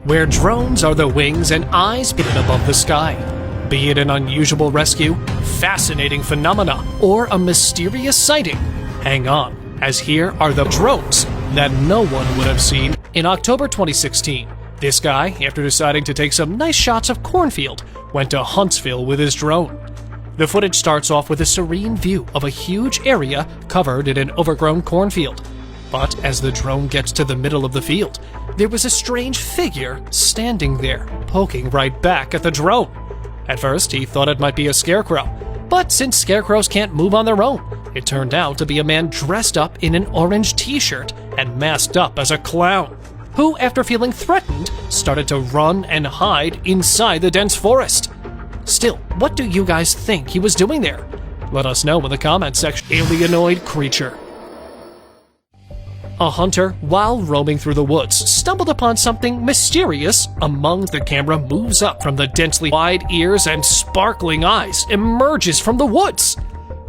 where drones are the wings and eyes hidden above the sky. Be it an unusual rescue, fascinating phenomena, or a mysterious sighting, hang on, as here are the drones that no one would have seen. In October 2016, this guy, after deciding to take some nice shots of cornfield, went to Huntsville with his drone. The footage starts off with a serene view of a huge area covered in an overgrown cornfield. But as the drone gets to the middle of the field, there was a strange figure standing there, poking right back at the drone. At first, he thought it might be a scarecrow, but since scarecrows can't move on their own, it turned out to be a man dressed up in an orange t-shirt and masked up as a clown, who, after feeling threatened, started to run and hide inside the dense forest. Still, what do you guys think he was doing there? Let us know in the comments section. Alienoid creature. A hunter, while roaming through the woods, stumbled upon something mysterious. Among the camera moves up from the densely wide ears and sparkling eyes emerges from the woods.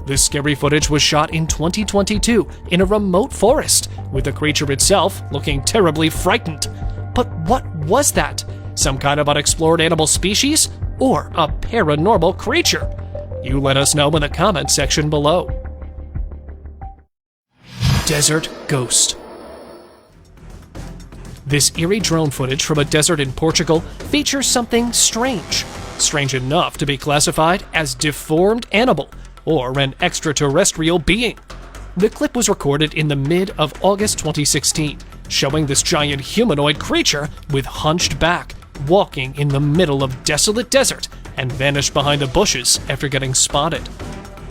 This scary footage was shot in 2022 in a remote forest, with the creature itself looking terribly frightened. But what was that? Some kind of unexplored animal species? Or a paranormal creature? You let us know in the comments section below. Desert Ghost. This eerie drone footage from a desert in Portugal features something strange. Strange enough to be classified as deformed animal or an extraterrestrial being. The clip was recorded in the mid of August 2016, showing this giant humanoid creature with hunched back, walking in the middle of desolate desert and vanished behind the bushes after getting spotted.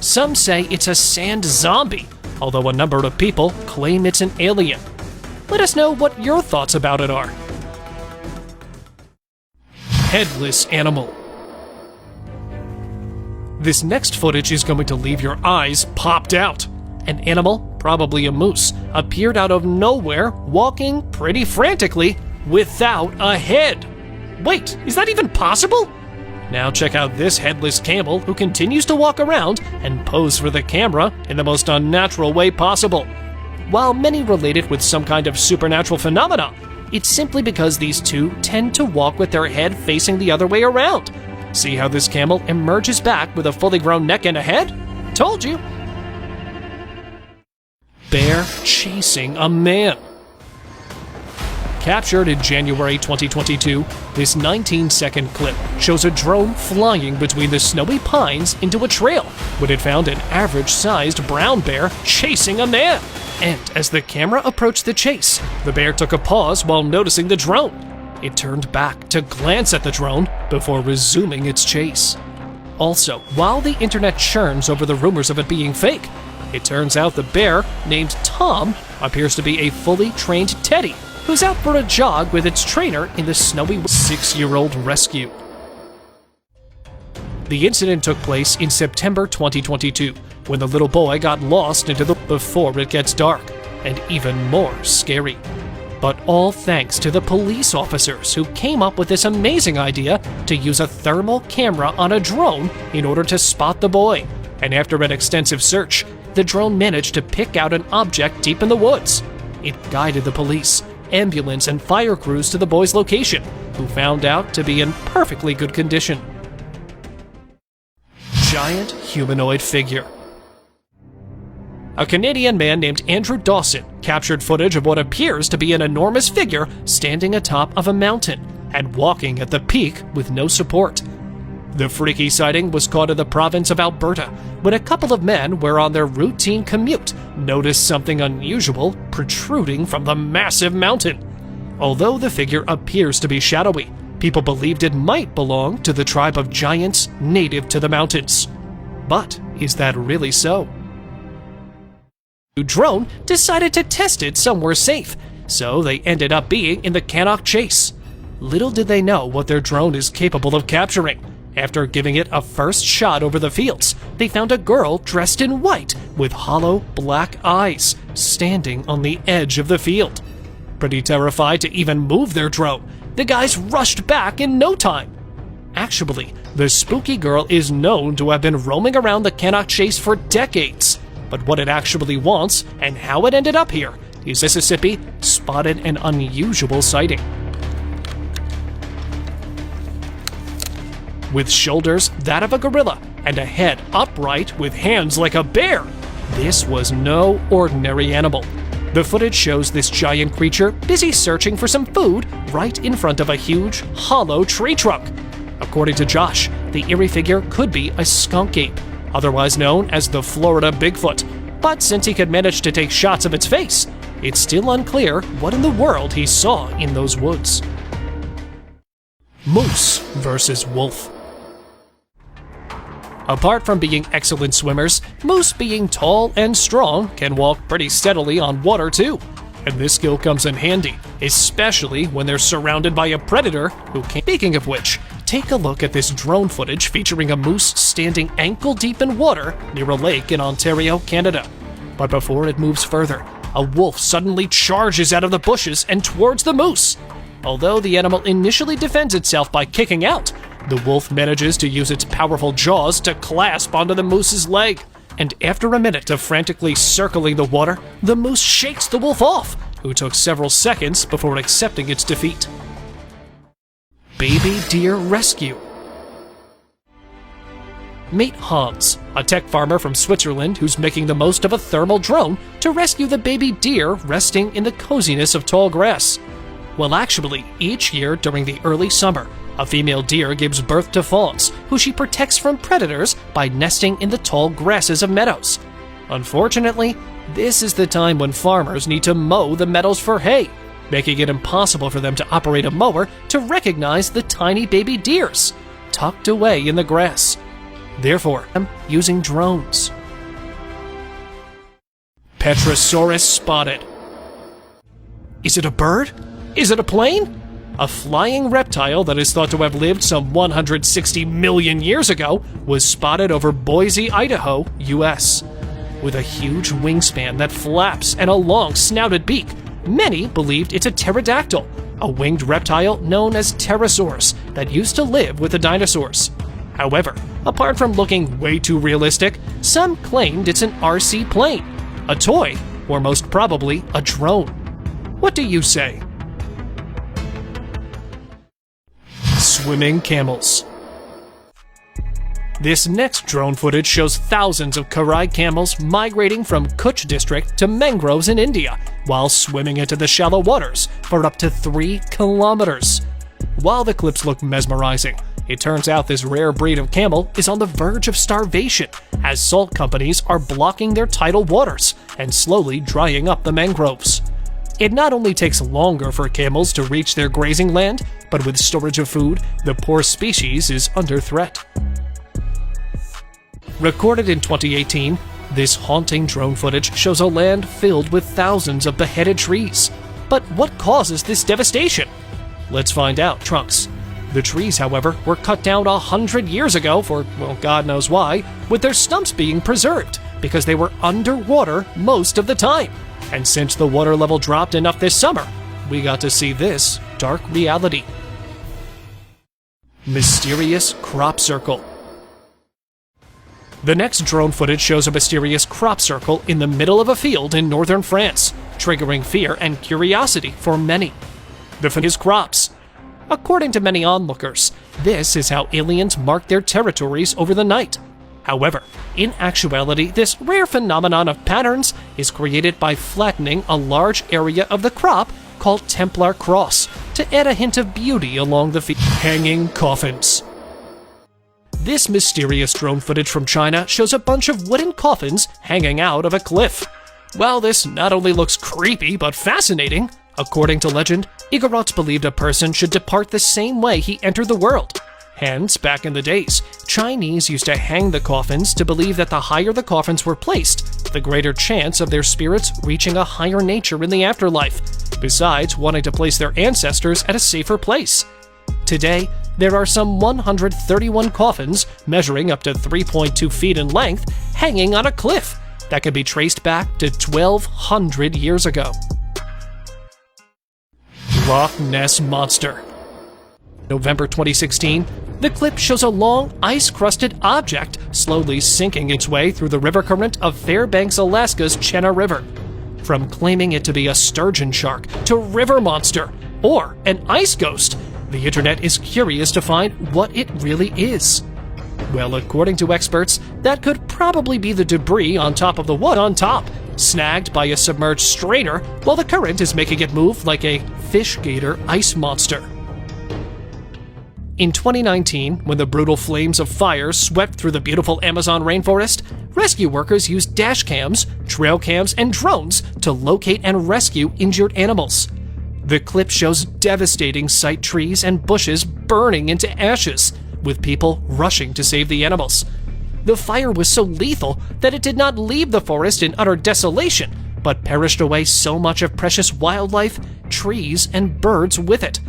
Some say it's a sand zombie, although a number of people claim it's an alien. Let us know what your thoughts about it are. Headless animal. This next footage is going to leave your eyes popped out. An animal, probably a moose, appeared out of nowhere, walking pretty frantically without a head. Wait, is that even possible? Now check out this headless camel who continues to walk around and pose for the camera in the most unnatural way possible. While many relate it with some kind of supernatural phenomena, it's simply because these two tend to walk with their head facing the other way around. See how this camel emerges back with a fully grown neck and a head? Told you! Bear chasing a man. Captured in January 2022, this 19-second clip shows a drone flying between the snowy pines into a trail when it found an average-sized brown bear chasing a man. And as the camera approached the chase, the bear took a pause while noticing the drone. It turned back to glance at the drone before resuming its chase. Also, while the internet churns over the rumors of it being fake, it turns out the bear, named Tom, appears to be a fully trained teddy who's out for a jog with its trainer in the snowy 6-year-old rescue. The incident took place in September 2022, when the little boy got lost into the before it gets dark, and even more scary. But all thanks to the police officers who came up with this amazing idea to use a thermal camera on a drone in order to spot the boy. And after an extensive search, the drone managed to pick out an object deep in the woods. It guided the police, ambulance, and fire crews to the boy's location, who found out to be in perfectly good condition. Giant humanoid figure. A Canadian man named Andrew Dawson captured footage of what appears to be an enormous figure standing atop of a mountain and walking at the peak with no support. The freaky sighting was caught in the province of Alberta when a couple of men were on their routine commute noticed something unusual protruding from the massive mountain. Although the figure appears to be shadowy, people believed it might belong to the tribe of giants native to the mountains. But is that really so? The drone decided to test it somewhere safe, so they ended up being in the Cannock Chase. Little did they know what their drone is capable of capturing. After giving it a first shot over the fields, they found a girl dressed in white with hollow black eyes standing on the edge of the field. Pretty terrified to even move their drone, the guys rushed back in no time. Actually, the spooky girl is known to have been roaming around the Cannock Chase for decades, but what it actually wants and how it ended up here is Mississippi spotted an unusual sighting. with shoulders that of a gorilla and a head upright with hands like a bear. This was no ordinary animal. The footage shows this giant creature busy searching for some food right in front of a huge, hollow tree trunk. According to Josh, the eerie figure could be a skunk ape, otherwise known as the Florida Bigfoot. But since he could manage to take shots of its face, it's still unclear what in the world he saw in those woods. Moose versus wolf. Apart from being excellent swimmers, moose, being tall and strong, can walk pretty steadily on water too. And this skill comes in handy, especially when they're surrounded by a predator who can. Speaking of which, take a look at this drone footage featuring a moose standing ankle deep in water near a lake in Ontario, Canada. But before it moves further, a wolf suddenly charges out of the bushes and towards the moose. Although the animal initially defends itself by kicking out, the wolf manages to use its powerful jaws to clasp onto the moose's leg. And after a minute of frantically circling the water, the moose shakes the wolf off, who took several seconds before accepting its defeat. Baby deer rescue. Meet Hans, a tech farmer from Switzerland who's making the most of a thermal drone to rescue the baby deer resting in the coziness of tall grass. Well, actually, each year during the early summer, a female deer gives birth to fawns, who she protects from predators by nesting in the tall grasses of meadows. Unfortunately, this is the time when farmers need to mow the meadows for hay, making it impossible for them to operate a mower to recognize the tiny baby deers tucked away in the grass. Therefore, I'm using drones. Petrosaurus spotted. Is it a bird? Is it a plane? A flying reptile that is thought to have lived some 160 million years ago was spotted over Boise, Idaho, US. With a huge wingspan that flaps and a long snouted beak, many believed it's a pterodactyl, a winged reptile known as pterosaurs that used to live with the dinosaurs. However, apart from looking way too realistic, some claimed it's an RC plane, a toy, or most probably a drone. What do you say? Swimming camels. This next drone footage shows thousands of Karai camels migrating from Kutch district to mangroves in India while swimming into the shallow waters for up to 3 kilometers. While the clips look mesmerizing, it turns out this rare breed of camel is on the verge of starvation as salt companies are blocking their tidal waters and slowly drying up the mangroves. It not only takes longer for camels to reach their grazing land, but with storage of food, the poor species is under threat. Recorded in 2018, this haunting drone footage shows a land filled with thousands of beheaded trees. But what causes this devastation? Let's find out, Trunks. The trees, however, were cut down 100 years ago for, well, God knows why, with their stumps being preserved because they were underwater most of the time. And since the water level dropped enough this summer, we got to see this dark reality. Mysterious crop circle. The next drone footage shows a mysterious crop circle in the middle of a field in northern France, triggering fear and curiosity for many. The focus is crops. According to many onlookers, this is how aliens mark their territories over the night. However, in actuality, this rare phenomenon of patterns is created by flattening a large area of the crop called Templar cross to add a hint of beauty along the field. Hanging coffins. This mysterious drone footage from China shows a bunch of wooden coffins hanging out of a cliff. While this not only looks creepy but fascinating, according to legend, Igorots believed a person should depart the same way he entered the world. Hence, back in the days, Chinese used to hang the coffins to believe that the higher the coffins were placed, the greater chance of their spirits reaching a higher nature in the afterlife, besides wanting to place their ancestors at a safer place. Today, there are some 131 coffins measuring up to 3.2 feet in length hanging on a cliff that can be traced back to 1,200 years ago. Loch Ness Monster. November 2016, the clip shows a long, ice-crusted object slowly sinking its way through the river current of Fairbanks, Alaska's Chenna River. From claiming it to be a sturgeon shark to river monster or an ice ghost, The internet is curious to find what it really is. Well, according to experts, that could probably be the debris on top of the wood on top, snagged by a submerged strainer while the current is making it move like a fish gator ice monster. In 2019, when the brutal flames of fire swept through the beautiful Amazon rainforest, rescue workers used dash cams, trail cams, and drones to locate and rescue injured animals. The clip shows devastating sight trees and bushes burning into ashes, with people rushing to save the animals. The fire was so lethal that it did not leave the forest in utter desolation, but perished away so much of precious wildlife, trees, and birds with it.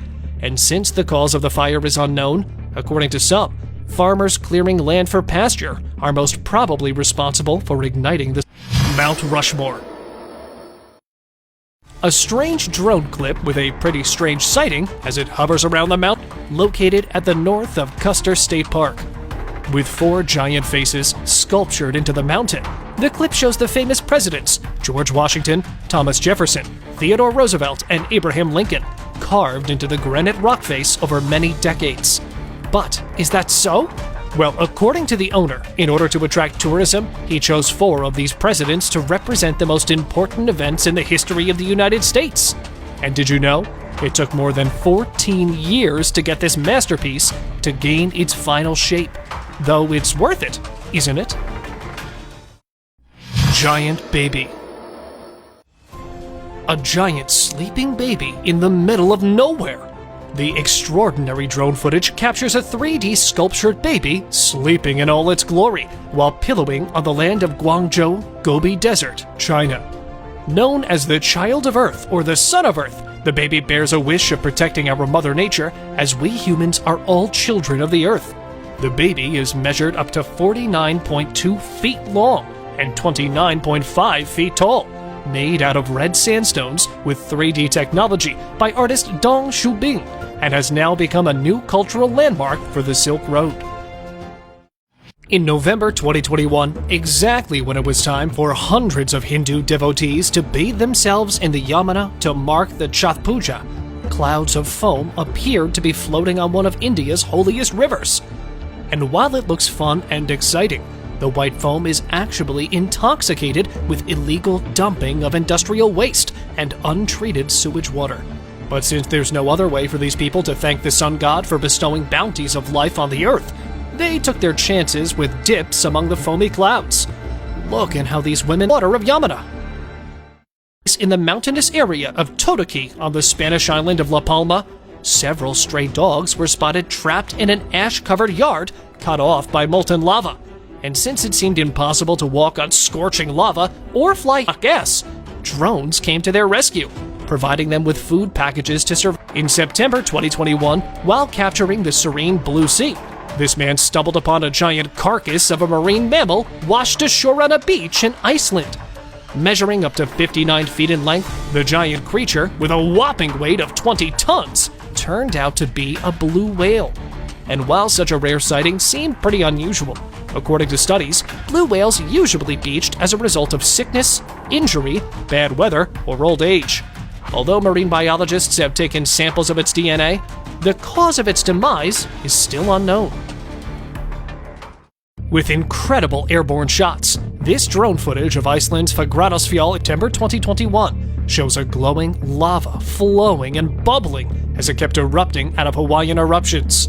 And since the cause of the fire is unknown, according to some, farmers clearing land for pasture are most probably responsible for igniting the Mount Rushmore. A strange drone clip with a pretty strange sighting as it hovers around the mountain located at the north of Custer State Park. With 4 giant faces sculptured into the mountain, the clip shows the famous presidents George Washington, Thomas Jefferson, Theodore Roosevelt, and Abraham Lincoln carved into the granite rock face over many decades. But is that so? Well, according to the owner, in order to attract tourism, he chose 4 of these presidents to represent the most important events in the history of the United States. And did you know? It took more than 14 years to get this masterpiece to gain its final shape. Though it's worth it, isn't it? Giant baby. A giant sleeping baby in the middle of nowhere. The extraordinary drone footage captures a 3D sculptured baby sleeping in all its glory while pillowing on the land of Guangzhou, Gobi Desert, China. Known as the Child of Earth or the Son of Earth, the baby bears a wish of protecting our Mother Nature, as we humans are all children of the Earth. The baby is measured up to 49.2 feet long and 29.5 feet tall, made out of red sandstones with 3D technology by artist Dong Shubing, and has now become a new cultural landmark for the Silk Road. In November 2021, exactly when it was time for hundreds of Hindu devotees to bathe themselves in the Yamuna to mark the Chhath Puja, clouds of foam appeared to be floating on one of India's holiest rivers. And while it looks fun and exciting, the white foam is actually intoxicated with illegal dumping of industrial waste and untreated sewage water. But since there's no other way for these people to thank the sun god for bestowing bounties of life on the earth, they took their chances with dips among the foamy clouds. Look at how these women water of Yamuna. In the mountainous area of Totoki on the Spanish island of La Palma, several stray dogs were spotted trapped in an ash-covered yard cut off by molten lava. And since it seemed impossible to walk on scorching lava or fly gas, drones came to their rescue, providing them with food packages to survive. In September 2021, while capturing the serene blue sea, this man stumbled upon a giant carcass of a marine mammal washed ashore on a beach in Iceland. Measuring up to 59 feet in length, the giant creature, with a whopping weight of 20 tons, turned out to be a blue whale. And while such a rare sighting seemed pretty unusual, according to studies, blue whales usually beached as a result of sickness, injury, bad weather, or old age. Although marine biologists have taken samples of its DNA, the cause of its demise is still unknown. With incredible airborne shots, this drone footage of Iceland's Fagradalsfjall in September 2021 shows a glowing lava flowing and bubbling as it kept erupting out of Hawaiian eruptions.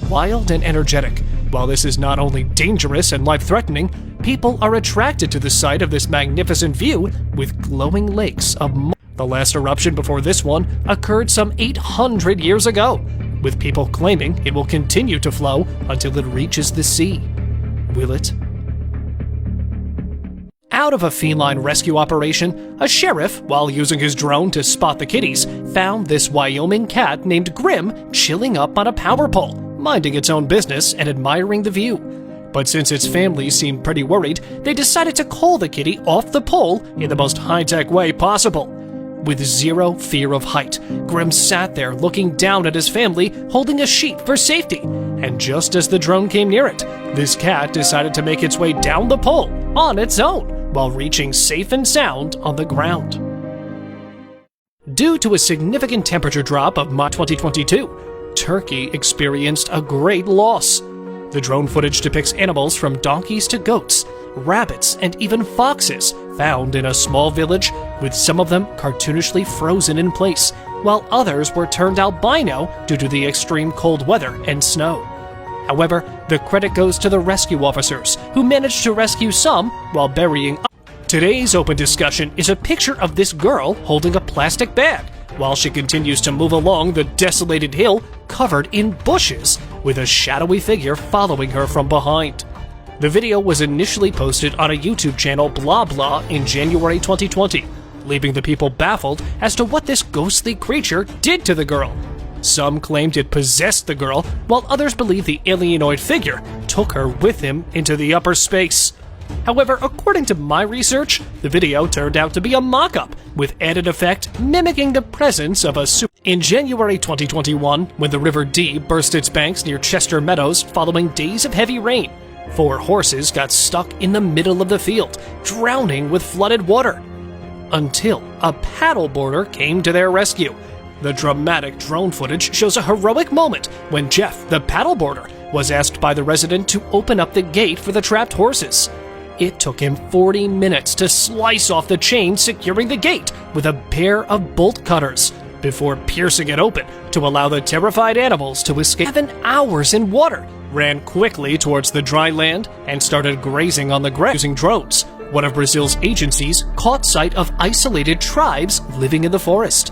Wild and energetic, while this is not only dangerous and life-threatening, people are attracted to the sight of this magnificent view with glowing lakes of The last eruption before this one occurred some 800 years ago, with people claiming it will continue to flow until it reaches the sea. Will it? Out of a feline rescue operation, a sheriff, while using his drone to spot the kitties, found this Wyoming cat named Grim chilling up on a power pole, minding its own business and admiring the view. But since its family seemed pretty worried, they decided to call the kitty off the pole in the most high-tech way possible. With zero fear of height, Grim sat there looking down at his family, holding a sheet for safety. And just as the drone came near it, this cat decided to make its way down the pole on its own, while reaching safe and sound on the ground. Due to a significant temperature drop of March 2022, Turkey experienced a great loss. The drone footage depicts animals from donkeys to goats, rabbits, and even foxes found in a small village, with some of them cartoonishly frozen in place, while others were turned albino due to the extreme cold weather and snow. However, the credit goes to the rescue officers, who managed to rescue some while burying others. Today's open discussion is a picture of this girl holding a plastic bag while she continues to move along the desolated hill covered in bushes, with a shadowy figure following her from behind. The video was initially posted on a YouTube channel, Blah Blah, in January 2020, leaving the people baffled as to what this ghostly creature did to the girl. Some claimed it possessed the girl, while others believe the alienoid figure took her with him into the upper space. However, according to my research, the video turned out to be a mock-up, with added effect mimicking the presence of a super. In January 2021, when the River Dee burst its banks near Chester Meadows following days of heavy rain, 4 horses got stuck in the middle of the field, drowning with flooded water. Until a paddleboarder came to their rescue. The dramatic drone footage shows a heroic moment when Jeff, the paddleboarder, was asked by the resident to open up the gate for the trapped horses. It took him 40 minutes to slice off the chain securing the gate with a pair of bolt cutters, before piercing it open to allow the terrified animals to escape. 7 hours in water, ran quickly towards the dry land, and started grazing on the grass using drones. One of Brazil's agencies caught sight of isolated tribes living in the forest.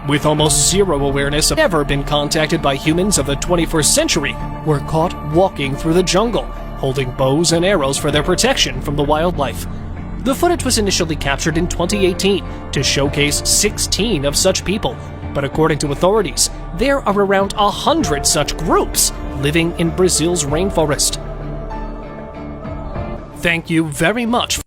With almost zero awareness of ever been contacted by humans of the 21st century, were caught walking through the jungle, holding bows and arrows for their protection from the wildlife. The footage was initially captured in 2018 to showcase 16 of such people, but according to authorities, there are around 100 such groups living in Brazil's rainforest. Thank you very much.